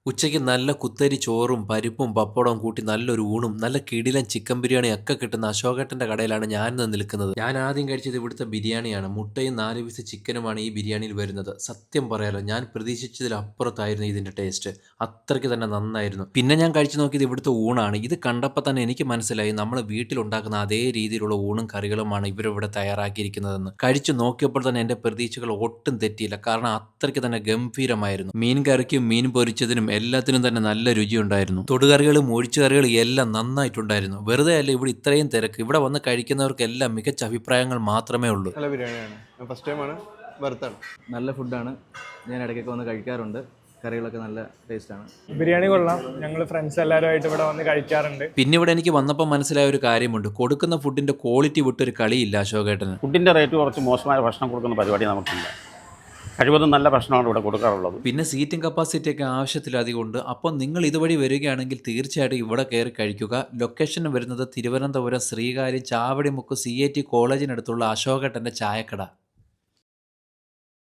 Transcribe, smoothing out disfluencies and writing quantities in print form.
ഉച്ചയ്ക്ക് നല്ല കുത്തരി ചോറും പരിപ്പും പപ്പടവും കൂട്ടി നല്ലൊരു ഊണും നല്ല കിടിലൻ ചിക്കൻ ബിരിയാണിയും ഒക്കെ കിട്ടുന്ന അശോകേട്ടൻ്റെ കടയിലാണ് ഞാനിന്ന് നിൽക്കുന്നത്. ഞാൻ ആദ്യം കഴിച്ചത് ഇവിടുത്തെ ബിരിയാണിയാണ്. മുട്ടയും 4 പീസ് ചിക്കനുമാണ് ഈ ബിരിയാണിയിൽ വരുന്നത്. സത്യം പറയാലോ, ഞാൻ പ്രതീക്ഷിച്ചതിലപ്പുറത്തായിരുന്നു ഇതിൻ്റെ ടേസ്റ്റ്. അത്രയ്ക്ക് തന്നെ നന്നായിരുന്നു. പിന്നെ ഞാൻ കഴിച്ചു നോക്കിയത് ഇവിടുത്തെ ഊണാണ്. ഇത് കണ്ടപ്പോൾ തന്നെ എനിക്ക് മനസ്സിലായി നമ്മൾ വീട്ടിലുണ്ടാക്കുന്ന അതേ രീതിയിലുള്ള ഊണും കറികളുമാണ് ഇവരിവിടെ തയ്യാറാക്കിയിരിക്കുന്നതെന്ന്. കഴിച്ചു നോക്കിയപ്പോൾ തന്നെ എൻ്റെ പ്രതീക്ഷകൾ ഒട്ടും തെറ്റിയില്ല. കാരണം അത്രയ്ക്ക് തന്നെ ഗംഭീരമായിരുന്നു. മീൻ കറിക്കും മീൻ പൊരിച്ചതിനും എല്ലാത്തിനും തന്നെ നല്ല രുചിയുണ്ടായിരുന്നു. തൊടുകറികളും ഒഴിച്ചുകറികളും എല്ലാം നന്നായിട്ടുണ്ടായിരുന്നു. വെറുതെ അല്ല ഇവിടെ ഇത്രയും തിരക്ക്. ഇവിടെ വന്ന് കഴിക്കുന്നവർക്കെല്ലാം മികച്ച അഭിപ്രായങ്ങൾ മാത്രമേ ഉള്ളൂ. നല്ല ബിരിയാണിയാണ്. ഫസ്റ്റ് ടൈമാണ്, വറുത്താണ്. നല്ല ഫുഡാണ്. ഞാൻ ഇടയ്ക്കൊക്കെ വന്ന് കഴിക്കാറുണ്ട്. കറികളൊക്കെ നല്ല ടേസ്റ്റാണ്. ബിരിയാണി കൊള്ളാം. ഞങ്ങൾ ഫ്രണ്ട്സ് എല്ലാവരുമായിട്ട് ഇവിടെ വന്ന് കഴിക്കാറുണ്ട്. പിന്നെ ഇവിടെ എനിക്ക് വന്നപ്പോൾ മനസ്സിലായ ഒരു കാര്യമുണ്ട്. കൊടുക്കുന്ന ഫുഡിന്റെ ക്വാളിറ്റി വിട്ടൊരു കളിയില്ല അശോകേട്ടന്. ഫുഡിൻ്റെ റേറ്റ് കുറച്ച് മോശമായ ഭക്ഷണം കൊടുക്കുന്ന പരിപാടി നമുക്കില്ല. കഴിവതും നല്ല ഭക്ഷണമാണ് ഇവിടെ കൊടുക്കാറുള്ളത്. പിന്നെ സീറ്റിംഗ് കപ്പാസിറ്റി ഒക്കെ ആവശ്യത്തിലധികം ഉണ്ട്. അപ്പോൾ നിങ്ങൾ ഇതുവഴി വരികയാണെങ്കിൽ തീർച്ചയായിട്ടും ഇവിടെ കയറി കഴിക്കുക. ലൊക്കേഷൻ വരുന്നത് തിരുവനന്തപുരം ശ്രീകാര്യം ചാവടിമുക്ക് CAT കോളേജിനടുത്തുള്ള അശോകേട്ടൻ്റെ ചായക്കട.